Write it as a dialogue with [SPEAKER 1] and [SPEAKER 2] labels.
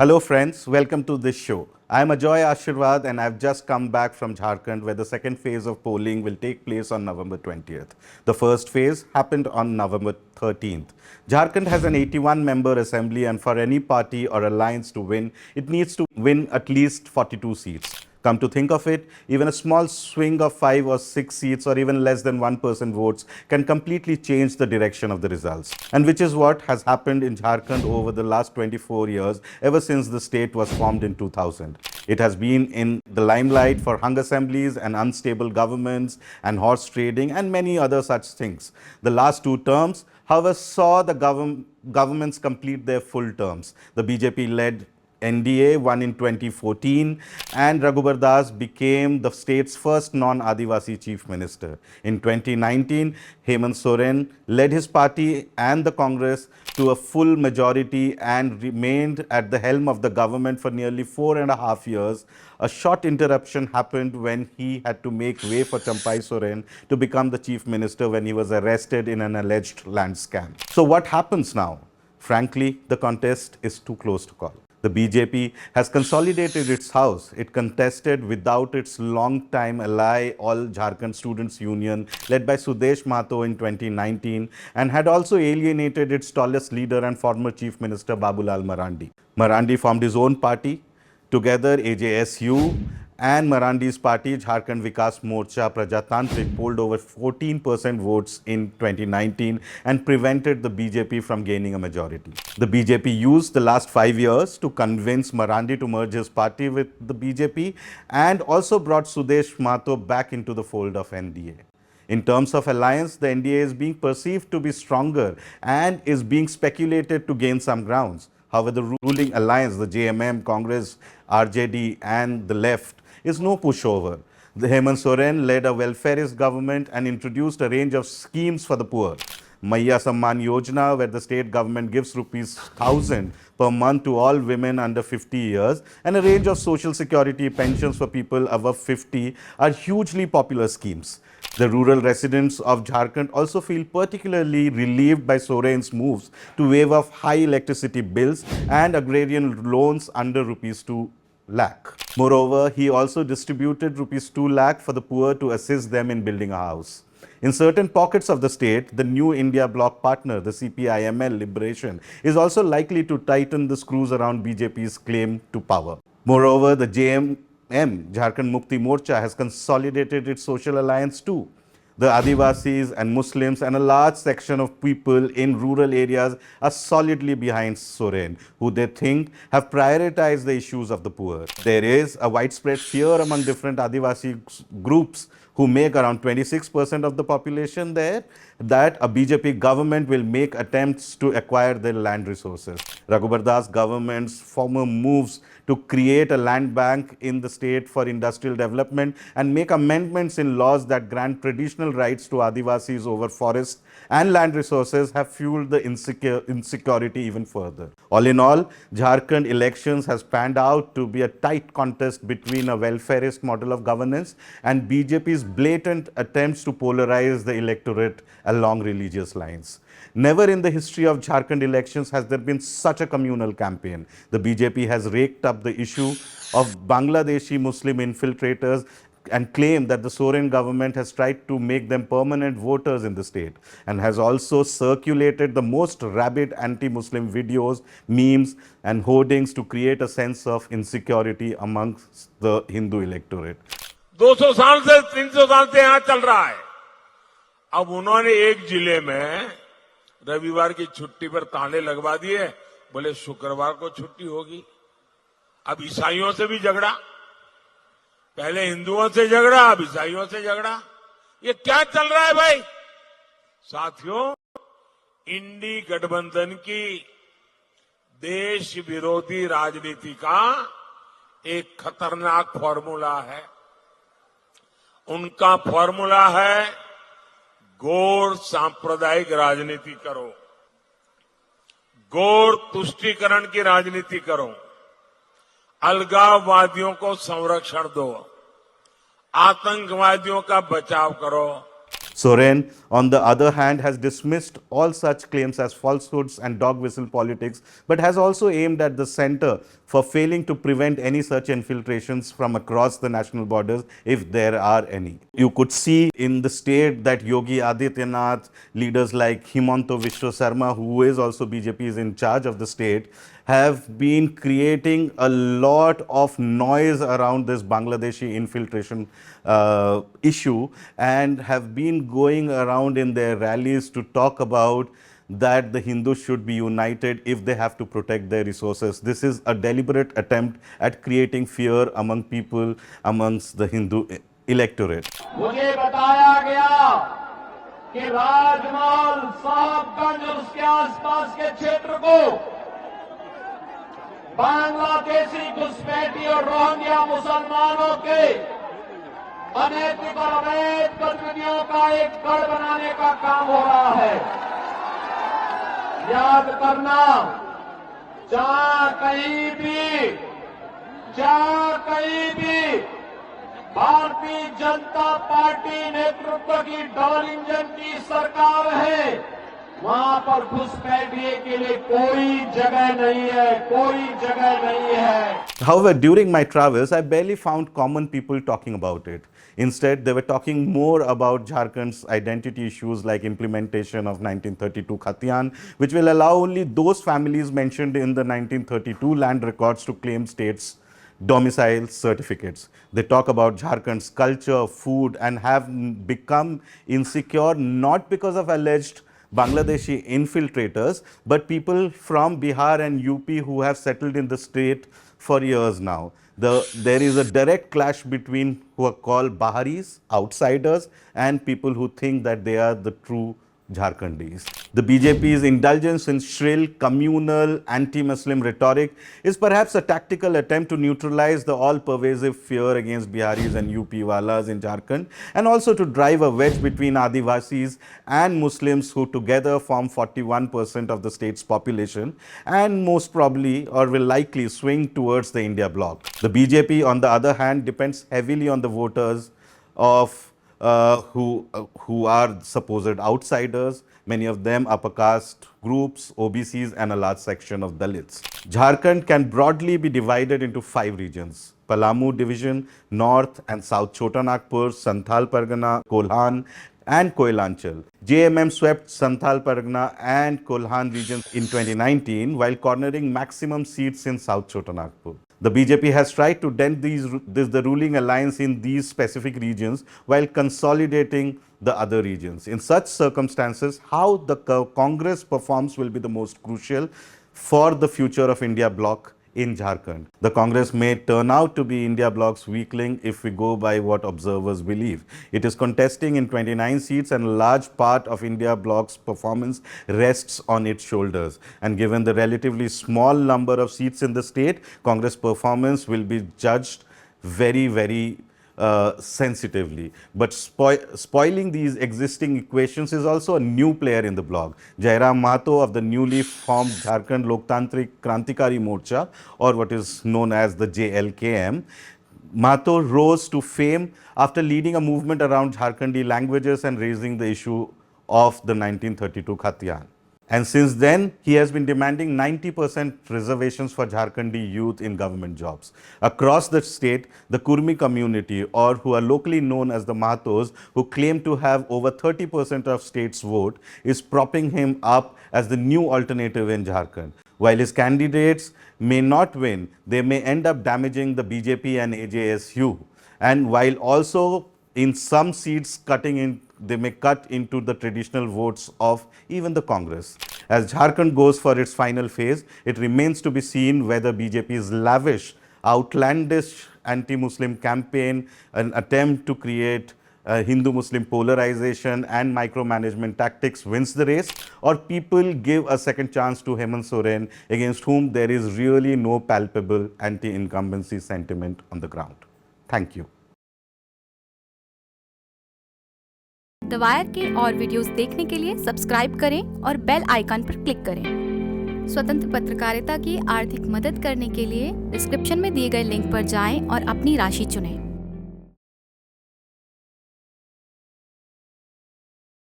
[SPEAKER 1] Hello friends, welcome to this show. I am Ajoy Ashirwad and I've just come back from Jharkhand where the second phase of polling will take place on November 20th. The first phase happened on November 13th. Jharkhand has an 81-member assembly and for any party or alliance to win, it needs to win at least 42 seats. Come to think of it, even a small swing of 5 or 6 seats or even less than 1% votes can completely change the direction of the results. And which is what has happened in Jharkhand over the last 24 years, ever since the state was formed in 2000. It has been in the limelight for hung assemblies and unstable governments and horse trading and many other such things. The last 2 terms, however, saw the governments complete their full terms. The BJP-led NDA won in 2014 and Raghubar Das became the state's first non-Adivasi chief minister. In 2019, Hemant Soren led his party and the Congress to a full majority and remained at the helm of the government for nearly 4.5 years. A short interruption happened when he had to make way for Champai Soren to become the chief minister when he was arrested in an alleged land scam. So what happens now? Frankly, the contest is too close to call. The BJP has consolidated its house. It contested without its long-time ally, All Jharkhand Students Union, led by Sudesh Mahato in 2019, and had also alienated its tallest leader and former Chief Minister Babulal Marandi. Marandi formed his own party. Together, AJSU and Marandi's party, Jharkhand Vikas Morcha Prajatantrik, polled over 14% votes in 2019 and prevented the BJP from gaining a majority. The BJP used the last 5 years to convince Marandi to merge his party with the BJP and also brought Sudesh Mahato back into the fold of NDA. In terms of alliance, the NDA is being perceived to be stronger and is being speculated to gain some grounds. However, the ruling alliance, the JMM, Congress, RJD and the left, is no pushover. The Hemant Soren led a welfarist government and introduced a range of schemes for the poor. Maiya Samman Yojana, where the state government gives rupees 1,000 per month to all women under 50 years, and a range of social security pensions for people above 50 are hugely popular schemes. The rural residents of Jharkhand also feel particularly relieved by Soren's moves to waive off high electricity bills and agrarian loans under rupees 2 lakh. Moreover, he also distributed rupees 2 lakh for the poor to assist them in building a house. In certain pockets of the state, the new India bloc partner, the CPIML Liberation, is also likely to tighten the screws around BJP's claim to power. Moreover, the JMM, Jharkhand Mukti Morcha, has consolidated its social alliance too. The Adivasis and Muslims and a large section of people in rural areas are solidly behind Soren, who they think have prioritized the issues of the poor. There is a widespread fear among different Adivasi groups who make around 26% of the population there, that a BJP government will make attempts to acquire their land resources. Raghubar Das government's former moves to create a land bank in the state for industrial development and make amendments in laws that grant traditional rights to Adivasis over forest and land resources have fueled the insecurity even further. All in all, Jharkhand elections has panned out to be a tight contest between a welfarist model of governance and BJP's blatant attempts to polarize the electorate along religious lines. Never in the history of Jharkhand elections has there been such a communal campaign. The BJP has raked up the issue of Bangladeshi Muslim infiltrators and claimed that the Soren government has tried to make them permanent voters in the state and has also circulated the most rabid anti-Muslim videos, memes and hoardings to create a sense of insecurity amongst the Hindu electorate.
[SPEAKER 2] 200 साल से 300 साल से यहाँ चल रहा है. अब उन्होंने एक जिले में रविवार की छुट्टी पर ताले लगवा दिए, बोले शुक्रवार को छुट्टी होगी. अब ईसाइयों से भी झगड़ा, पहले हिंदुओं से झगड़ा, अब ईसाइयों से झगड़ा. ये क्या चल रहा है भाई? साथियों, इंडी गठबंधन की देश विरोधी राजनीति का एक खतरनाक फॉर्मूला है. उनका फॉर्मूला है गौर सांप्रदायिक राजनीति करो, गौर तुष्टीकरण की राजनीति करो, अलगाववादियों को संरक्षण दो, आतंकवादियों का बचाव करो.
[SPEAKER 1] Soren, on the other hand, has dismissed all such claims as falsehoods and dog whistle politics, but has also aimed at the center for failing to prevent any such infiltrations from across the national borders, if there are any. You could see in the state that Yogi Adityanath, leaders like Hemant Soren, who is also BJP is in charge of the state, have been creating a lot of noise around this Bangladeshi infiltration issue, and have been going around in their rallies to talk about that the Hindus should be united if they have to protect their resources. This is a deliberate attempt at creating fear among people, amongst the Hindu electorate.
[SPEAKER 3] मुझे बताया गया कि राजमहल, साहबगंज और उसके आसपास के क्षेत्र को बांग्लादेशी घुसपैठी और रोहिंग्या मुसलमानों के अनैतिक और अवैध गतिविधियों का एक गढ़ बनाने का काम हो रहा है। याद करना, जहां कहीं भी भारतीय जनता पार्टी नेतृत्व की डबल इंजन की सरकार है, वहां पर घुसपैठिए के लिए कोई जगह नहीं है, कोई जगह नहीं है।
[SPEAKER 1] However, during my travels, I barely found common people talking about it. Instead, they were talking more about Jharkhand's identity issues like implementation of 1932 Khatiyan, which will allow only those families mentioned in the 1932 land records to claim states domicile certificates. They talk about Jharkhand's culture, food, and have become insecure not because of alleged Bangladeshi infiltrators, but people from Bihar and UP who have settled in the state for years now. There is a direct clash between who are called Baharis, outsiders, and people who think that they are the true Jharkhandis. The BJP's indulgence in shrill, communal, anti-Muslim rhetoric is perhaps a tactical attempt to neutralize the all-pervasive fear against Biharis and UP Walas in Jharkhand, and also to drive a wedge between Adivasis and Muslims, who together form 41% of the state's population and most probably or will likely swing towards the India bloc. The BJP, on the other hand, depends heavily on the voters of who are supposed outsiders, many of them upper caste groups, OBCs, and a large section of Dalits. Jharkhand can broadly be divided into 5 regions: Palamu division, North and South Chota Nagpur, Santhal Pargana, Kolhan, and Koilanchal. JMM swept Santhal Pargana and Kolhan regions in 2019 while cornering maximum seats in South Chota Nagpur. The BJP has tried to dent the ruling alliance in these specific regions while consolidating the other regions. In such circumstances, how the Congress performs will be the most crucial for the future of India bloc in Jharkhand. The Congress may turn out to be India bloc's weakling if we go by what observers believe. It is contesting in 29 seats, and a large part of India bloc's performance rests on its shoulders. And given the relatively small number of seats in the state, Congress performance will be judged very sensitively. But spoiling these existing equations is also a new player in the bloc. Jairam Mahato of the newly formed Jharkhand Loktantrik Krantikari Morcha, or what is known as the JLKM. Mahato rose to fame after leading a movement around Jharkhandi languages and raising the issue of the 1932 Khatiyan. And since then, he has been demanding 90% reservations for Jharkhandi youth in government jobs. Across the state, the Kurmi community, or who are locally known as the Mahatos, who claim to have over 30% of state's vote, is propping him up as the new alternative in Jharkhand. While his candidates may not win, they may end up damaging the BJP and AJSU. And while also in some seats they may cut into the traditional votes of even the Congress. As Jharkhand goes for its final phase, it remains to be seen whether BJP's lavish, outlandish anti-Muslim campaign, an attempt to create Hindu-Muslim polarization and micromanagement tactics wins the race, or people give a second chance to Hemant Soren, against whom there is really no palpable anti-incumbency sentiment on the ground. Thank you.
[SPEAKER 4] The wire के और videos देखने के लिए subscribe करें और bell icon पर click करें। स्वतंत्र पत्रकारिता की आर्थिक मदद करने के लिए डिस्क्रिप्शन में दिए गए लिंक पर जाएं और अपनी राशि चुनें।